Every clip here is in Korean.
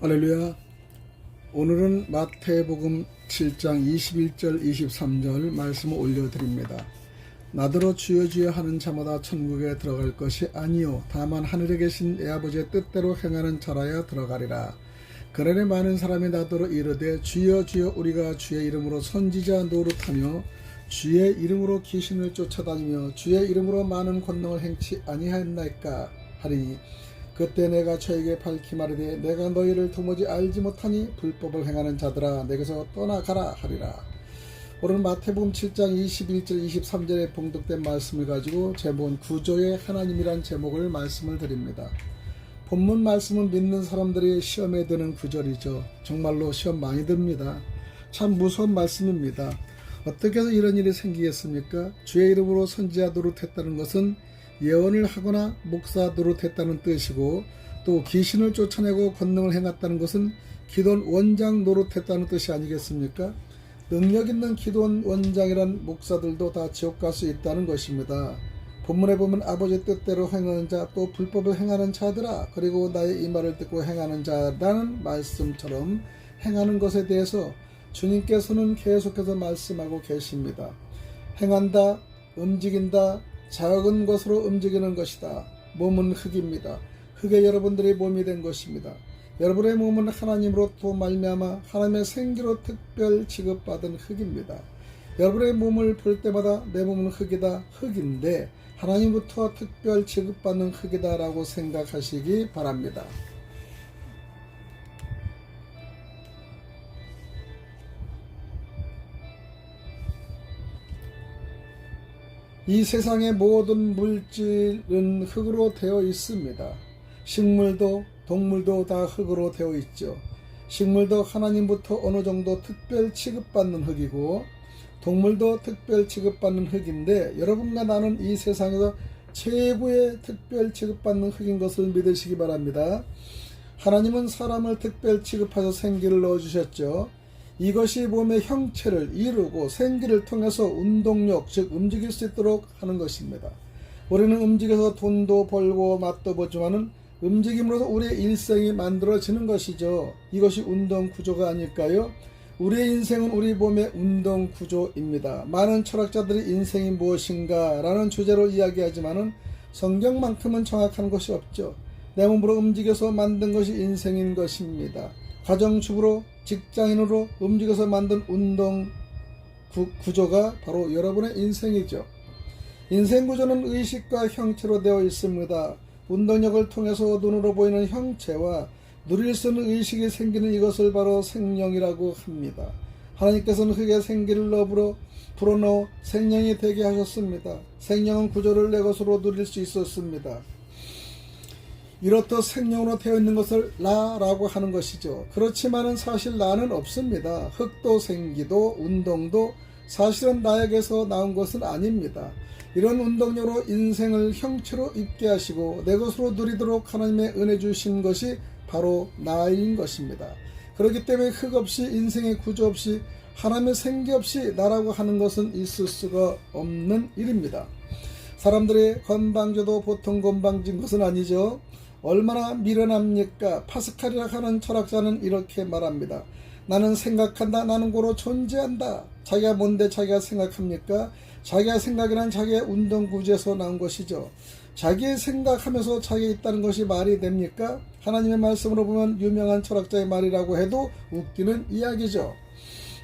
할렐루야. 오늘은 마태복음 7장 21절 23절 말씀을 올려드립니다. 나더러 주여 주여 하는 자마다 천국에 들어갈 것이 아니요 다만 하늘에 계신 내 아버지의 뜻대로 행하는 자라야 들어가리라. 그러나 많은 사람이 나더러 이르되 주여 주여 우리가 주의 이름으로 선지자 노릇하며 주의 이름으로 귀신을 쫓아다니며 주의 이름으로 많은 권능을 행치 아니하였나이까 하리니 그때 내가 저에게 밝히 말하되 내가 너희를 도무지 알지 못하니 불법을 행하는 자들아 내게서 떠나가라 하리라. 오늘 마태복음 7장 21절 23절에 봉독된 말씀을 가지고 제목은 구조의 하나님이란 제목을 말씀을 드립니다. 본문 말씀은 믿는 사람들이 시험에 드는 구절이죠. 정말로 시험 많이 듭니다. 참 무서운 말씀입니다. 어떻게 해서 이런 일이 생기겠습니까? 주의 이름으로 선지자 노릇했다는 것은 예언을 하거나 목사 노릇했다는 뜻이고, 또 귀신을 쫓아내고 권능을 행했다는 것은 기도원 원장 노릇했다는 뜻이 아니겠습니까? 능력 있는 기도원 원장이란 목사들도 다 지옥 갈 수 있다는 것입니다. 본문에 보면 아버지 뜻대로 행하는 자, 또 불법을 행하는 자들아, 그리고 나의 이 말을 듣고 행하는 자라는 말씀처럼 행하는 것에 대해서 주님께서는 계속해서 말씀하고 계십니다. 행한다, 움직인다, 작은 것으로 움직이는 것이다. 몸은 흙입니다. 흙에 여러분들이 몸이 된 것입니다. 여러분의 몸은 하나님으로부터 말미암아 하나님의 생기로 특별 취급받은 흙입니다. 여러분의 몸을 볼 때마다 내 몸은 흙이다, 흙인데 하나님부터 특별 취급받는 흙이다 라고 생각하시기 바랍니다. 이 세상의 모든 물질은 흙으로 되어 있습니다. 식물도 동물도 다 흙으로 되어 있죠. 식물도 하나님부터 어느 정도 특별 취급받는 흙이고, 동물도 특별 취급받는 흙인데, 여러분과 나는 이 세상에서 최고의 특별 취급받는 흙인 것을 믿으시기 바랍니다. 하나님은 사람을 특별 취급하셔서 생기를 넣어주셨죠. 이것이 몸의 형체를 이루고 생기를 통해서 운동력, 즉 움직일 수 있도록 하는 것입니다. 우리는 움직여서 돈도 벌고 맛도 보지만은 움직임으로서 우리의 일생이 만들어지는 것이죠. 이것이 운동 구조가 아닐까요? 우리의 인생은 우리 몸의 운동 구조입니다. 많은 철학자들이 인생이 무엇인가 라는 주제로 이야기하지만은 성경만큼은 정확한 것이 없죠. 내 몸으로 움직여서 만든 것이 인생인 것입니다. 가정주부로 직장인으로 움직여서 만든 운동 구조가 바로 여러분의 인생이죠. 인생 구조는 의식과 형체로 되어 있습니다. 운동력을 통해서 눈으로 보이는 형체와 누릴 수 있는 의식이 생기는 이것을 바로 생명이라고 합니다. 하나님께서는 흙에 생기를 불어넣어 생명이 되게 하셨습니다. 생명은 구조를 내 것으로 누릴 수 있었습니다. 이렇듯 생명으로 되어 있는 것을 나라고 하는 것이죠. 그렇지만은 사실 나는 없습니다. 흙도 생기도 운동도 사실은 나에게서 나온 것은 아닙니다. 이런 운동력으로 인생을 형체로 있게 하시고 내 것으로 누리도록 하나님의 은혜 주신 것이 바로 나인 것입니다. 그렇기 때문에 흙 없이 인생의 구조 없이 하나님의 생기 없이 나라고 하는 것은 있을 수가 없는 일입니다. 사람들의 건방져도 보통 건방진 것은 아니죠. 얼마나 미련합니까? 파스칼이라 하는 철학자는 이렇게 말합니다. 나는 생각한다. 나는 고로 존재한다. 자기가 뭔데 자기가 생각합니까? 자기가 생각이란 자기의 운동구조에서 나온 것이죠. 자기의 생각하면서 자기가 있다는 것이 말이 됩니까? 하나님의 말씀으로 보면 유명한 철학자의 말이라고 해도 웃기는 이야기죠.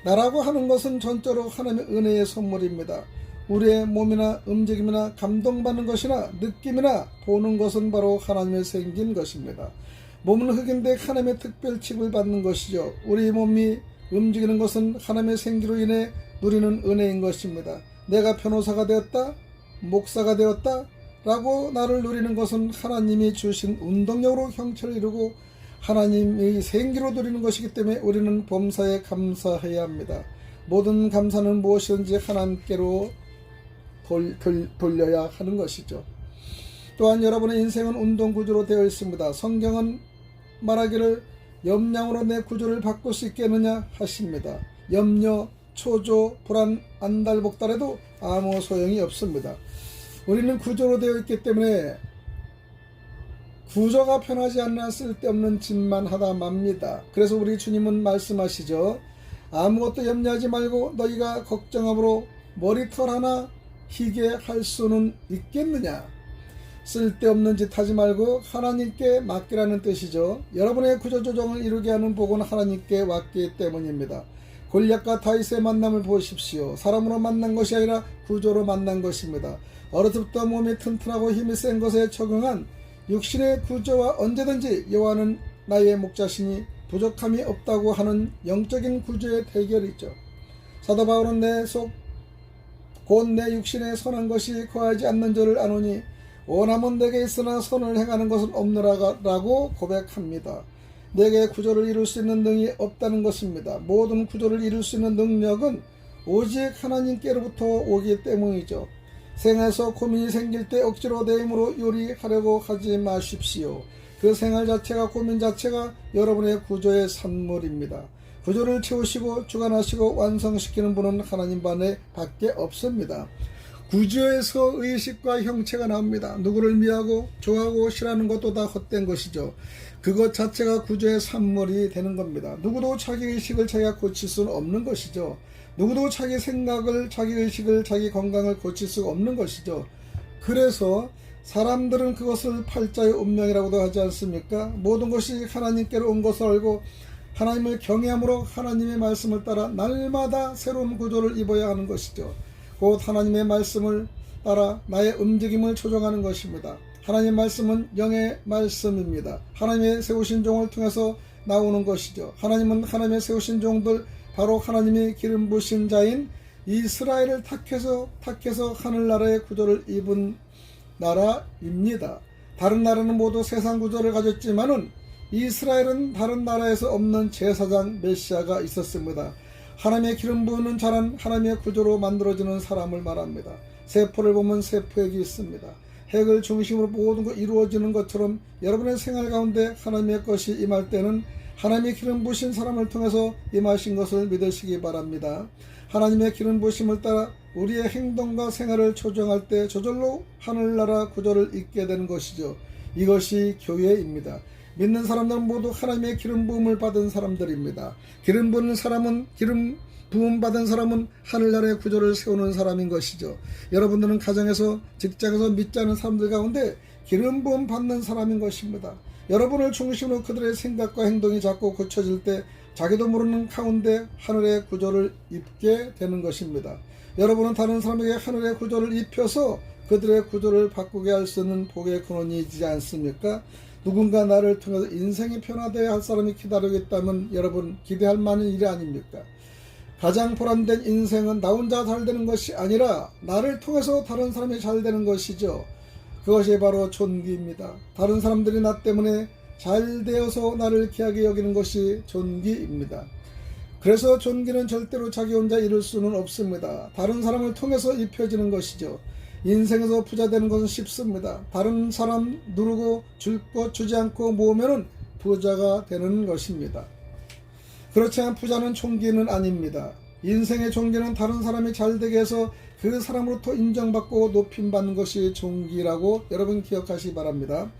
나라고 하는 것은 전적으로 하나님의 은혜의 선물입니다. 우리의 몸이나 움직임이나 감동받는 것이나 느낌이나 보는 것은 바로 하나님의 생긴 것입니다. 몸은 흙인데 하나님의 특별 취급을 받는 것이죠. 우리 몸이 움직이는 것은 하나님의 생기로 인해 누리는 은혜인 것입니다. 내가 변호사가 되었다, 목사가 되었다 라고 나를 누리는 것은 하나님이 주신 운동력으로 형체를 이루고 하나님의 생기로 누리는 것이기 때문에 우리는 범사에 감사해야 합니다. 모든 감사는 무엇이든지 하나님께로 돌려야 하는 것이죠. 또한 여러분의 인생은 운동구조로 되어 있습니다. 성경은 말하기를 염량으로 내 구조를 바꿀 수 있겠느냐 하십니다. 염려, 초조, 불안, 안달복달해도 아무 소용이 없습니다. 우리는 구조로 되어 있기 때문에 구조가 편하지 않나 쓸데없는 짓만 하다 맙니다. 그래서 우리 주님은 말씀하시죠. 아무것도 염려하지 말고 너희가 걱정함으로 머리털 하나 희게 할 수는 있겠느냐. 쓸데없는 짓 하지 말고 하나님께 맡기라는 뜻이죠. 여러분의 구조조정을 이루게 하는 복은 하나님께 왔기 때문입니다. 골리앗과 다윗의 만남을 보십시오. 사람으로 만난 것이 아니라 구조로 만난 것입니다. 어려서부터 몸이 튼튼하고 힘이 센 것에 적응한 육신의 구조와 언제든지 여호와는 나의 목자시니 부족함이 없다고 하는 영적인 구조의 대결이죠. 사도 바울은 내 속 곧 내 육신에 선한 것이 거하지 않는 줄을 아노니 원함은 내게 있으나 선을 행하는 것은 없느라고 고백합니다. 내게 구조를 이룰 수 있는 능이 없다는 것입니다. 모든 구조를 이룰 수 있는 능력은 오직 하나님께로부터 오기 때문이죠. 생에서 고민이 생길 때 억지로 내 힘으로 요리하려고 하지 마십시오. 그 생활 자체가 고민 자체가 여러분의 구조의 산물입니다. 구조를 채우시고 주관하시고 완성시키는 분은 하나님 밖에 없습니다. 구조에서 의식과 형체가 나옵니다. 누구를 미워하고 좋아하고 싫어하는 것도 다 헛된 것이죠. 그것 자체가 구조의 산물이 되는 겁니다. 누구도 자기 의식을 자기가 고칠 수는 없는 것이죠. 누구도 자기 생각을, 자기 의식을, 자기 건강을 고칠 수가 없는 것이죠. 그래서 사람들은 그것을 팔자의 운명이라고도 하지 않습니까? 모든 것이 하나님께로 온 것을 알고 하나님을 경외함으로 하나님의 말씀을 따라 날마다 새로운 구조를 입어야 하는 것이죠. 곧 하나님의 말씀을 따라 나의 움직임을 조정하는 것입니다. 하나님의 말씀은 영의 말씀입니다. 하나님의 세우신 종을 통해서 나오는 것이죠. 하나님은 하나님의 세우신 종들, 바로 하나님이 기름 부으신 자인 이스라엘을 택해서 하늘나라의 구조를 입은 나라입니다. 다른 나라는 모두 세상 구조를 가졌지만은 이스라엘은 다른 나라에서 없는 제사장 메시아가 있었습니다. 하나님의 기름 부으는 자는 하나님의 구조로 만들어지는 사람을 말합니다. 세포를 보면 세포액이 있습니다. 핵을 중심으로 모든 것 이루어지는 것처럼 여러분의 생활 가운데 하나님의 것이 임할 때는 하나님의 기름 부으신 사람을 통해서 임하신 것을 믿으시기 바랍니다. 하나님의 기름 부으심을 따라 우리의 행동과 생활을 조정할 때 저절로 하늘나라 구조를 잇게 되는 것이죠. 이것이 교회입니다. 믿는 사람들은 모두 하나님의 기름 부음을 받은 사람들입니다. 기름 부음 받은 사람은 하늘나라의 구조를 세우는 사람인 것이죠. 여러분들은 가정에서, 직장에서 믿지 않은 사람들 가운데 기름 부음 받는 사람인 것입니다. 여러분을 중심으로 그들의 생각과 행동이 자꾸 고쳐질 때 자기도 모르는 가운데 하늘의 구조를 입게 되는 것입니다. 여러분은 다른 사람에게 하늘의 구조를 입혀서 그들의 구조를 바꾸게 할 수 있는 복의 근원이지 않습니까? 누군가 나를 통해서 인생이 변화되어야 할 사람이 기다리고 있다면 여러분 기대할 만한 일이 아닙니까? 가장 보람된 인생은 나 혼자 잘 되는 것이 아니라 나를 통해서 다른 사람이 잘 되는 것이죠. 그것이 바로 존귀입니다. 다른 사람들이 나 때문에 잘 되어서 나를 귀하게 여기는 것이 존귀입니다. 그래서 존귀는 절대로 자기 혼자 이룰 수는 없습니다. 다른 사람을 통해서 입혀지는 것이죠. 인생에서 부자 되는 것은 쉽습니다. 다른 사람 누르고 줄 것 주지 않고 모으면 부자가 되는 것입니다. 그렇지만 부자는 존귀는 아닙니다. 인생의 존귀는 다른 사람이 잘되게 해서 그 사람으로부터 인정받고 높임받는 것이 존귀라고 여러분 기억하시기 바랍니다.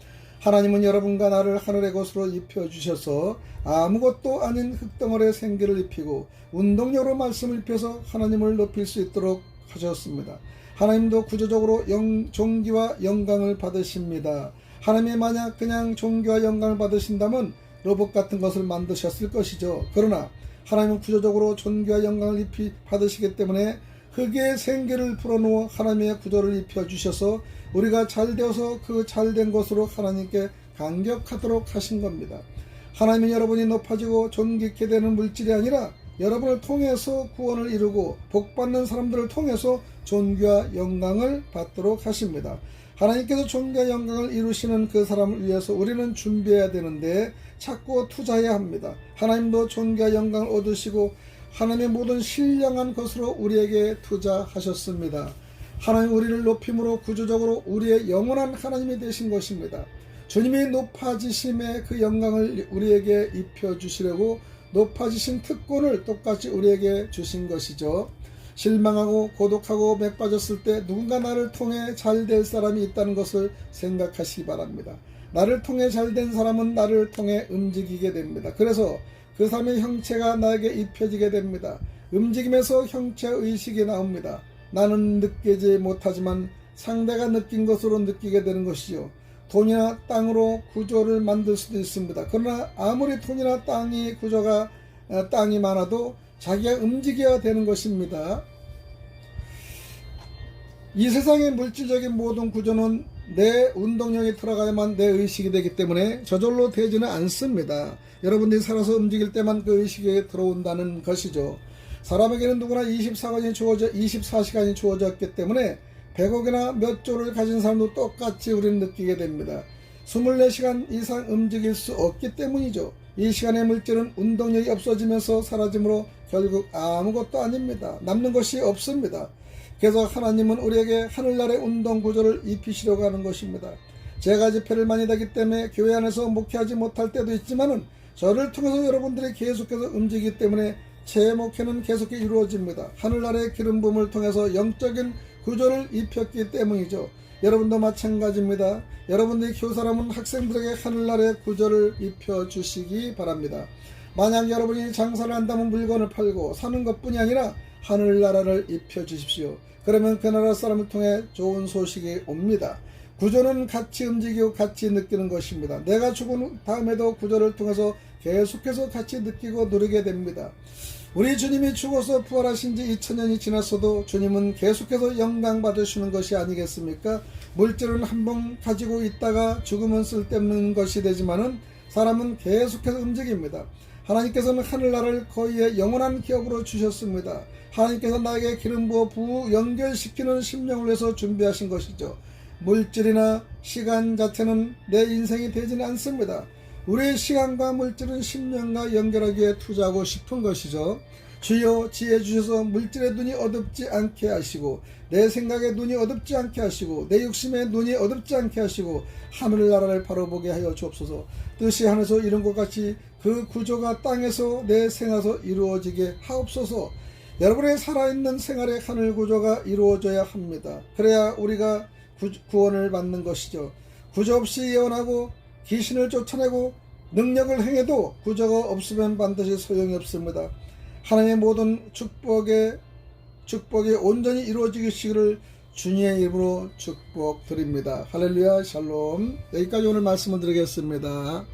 하나님은 여러분과 나를 하늘의 것으로 입혀주셔서 아무것도 아닌 흙덩어리에 생기를 입히고 운동료로 말씀을 입혀서 하나님을 높일 수 있도록 하셨습니다. 하나님도 구조적으로 존귀와 영광을 받으십니다. 하나님이 만약 그냥 존귀와 영광을 받으신다면 로봇 같은 것을 만드셨을 것이죠. 그러나 하나님은 구조적으로 존귀와 영광을 받으시기 때문에 흙에 생기를 불어넣어 하나님의 구조를 입혀주셔서 우리가 잘되어서 그 잘된 것으로 하나님께 감격하도록 하신 겁니다. 하나님은 여러분이 높아지고 존귀케 되는 물질이 아니라 여러분을 통해서 구원을 이루고 복받는 사람들을 통해서 존귀와 영광을 받도록 하십니다. 하나님께서 존귀와 영광을 이루시는 그 사람을 위해서 우리는 준비해야 되는데 찾고 투자해야 합니다. 하나님도 존귀와 영광을 얻으시고 하나님의 모든 신령한 것으로 우리에게 투자하셨습니다. 하나님 우리를 높임으로 구조적으로 우리의 영원한 하나님이 되신 것입니다. 주님이 높아지심의 그 영광을 우리에게 입혀주시려고 높아지신 특권을 똑같이 우리에게 주신 것이죠. 실망하고 고독하고 맥 빠졌을 때 누군가 나를 통해 잘 될 사람이 있다는 것을 생각하시기 바랍니다. 나를 통해 잘된 사람은 나를 통해 움직이게 됩니다. 그래서 그 사람의 형체가 나에게 입혀지게 됩니다. 움직임에서 형체 의식이 나옵니다. 나는 느끼지 못하지만 상대가 느낀 것으로 느끼게 되는 것이요. 돈이나 땅으로 구조를 만들 수도 있습니다. 그러나 아무리 돈이나 땅이 많아도 자기가 움직여야 되는 것입니다. 이 세상의 물질적인 모든 구조는 내 운동력이 들어가야만 내 의식이 되기 때문에 저절로 되지는 않습니다. 여러분들이 살아서 움직일 때만 그 의식에 들어온다는 것이죠. 사람에게는 누구나 24시간이 주어졌기 때문에 100억이나 몇 조를 가진 사람도 똑같이 우리는 느끼게 됩니다. 24시간 이상 움직일 수 없기 때문이죠. 이 시간의 물질은 운동력이 없어지면서 사라지므로 결국 아무것도 아닙니다. 남는 것이 없습니다. 그래서 하나님은 우리에게 하늘나라의 운동 구조를 입히시려고 하는 것입니다. 제가 집회를 많이 되기 때문에 교회 안에서 목회하지 못할 때도 있지만은 저를 통해서 여러분들이 계속해서 움직이기 때문에 제 목회는 계속 이루어집니다. 하늘나라의 기름 부음을 통해서 영적인 구조를 입혔기 때문이죠. 여러분도 마찬가지입니다. 여러분들이 교사라면 학생들에게 하늘나라의 구조를 입혀주시기 바랍니다. 만약 여러분이 장사를 한다면 물건을 팔고 사는 것뿐이 아니라 하늘나라를 입혀주십시오. 그러면 그 나라 사람을 통해 좋은 소식이 옵니다. 구조는 같이 움직이고 같이 느끼는 것입니다. 내가 죽은 다음에도 구조를 통해서 계속해서 같이 느끼고 누리게 됩니다. 우리 주님이 죽어서 부활하신 지 2000년이 지났어도 주님은 계속해서 영광 받으시는 것이 아니겠습니까? 물질은 한번 가지고 있다가 죽으면 쓸데없는 것이 되지만은 사람은 계속해서 움직입니다. 하나님께서는 하늘나라를 거의의 영원한 기업으로 주셨습니다. 하나님께서 나에게 기름 부어 연결시키는 심령을 위해서 준비하신 것이죠. 물질이나 시간 자체는 내 인생이 되지는 않습니다. 우리의 시간과 물질은 심령과 연결하기에 투자하고 싶은 것이죠. 주여 지혜 주셔서 물질의 눈이 어둡지 않게 하시고 내 생각의 눈이 어둡지 않게 하시고 내 욕심의 눈이 어둡지 않게 하시고 하늘나라를 바라보게 하여 주옵소서. 뜻이 하늘에서 이룬 것 같이 그 구조가 땅에서 내 생에서 이루어지게 하옵소서. 여러분의 살아있는 생활의 하늘 구조가 이루어져야 합니다. 그래야 우리가 구원을 받는 것이죠. 구조 없이 예언하고 귀신을 쫓아내고 능력을 행해도 구조가 없으면 반드시 소용이 없습니다. 하나님의 모든 축복이 온전히 이루어지기를 주님의 이름으로 축복드립니다. 할렐루야 샬롬. 여기까지 오늘 말씀을 드리겠습니다.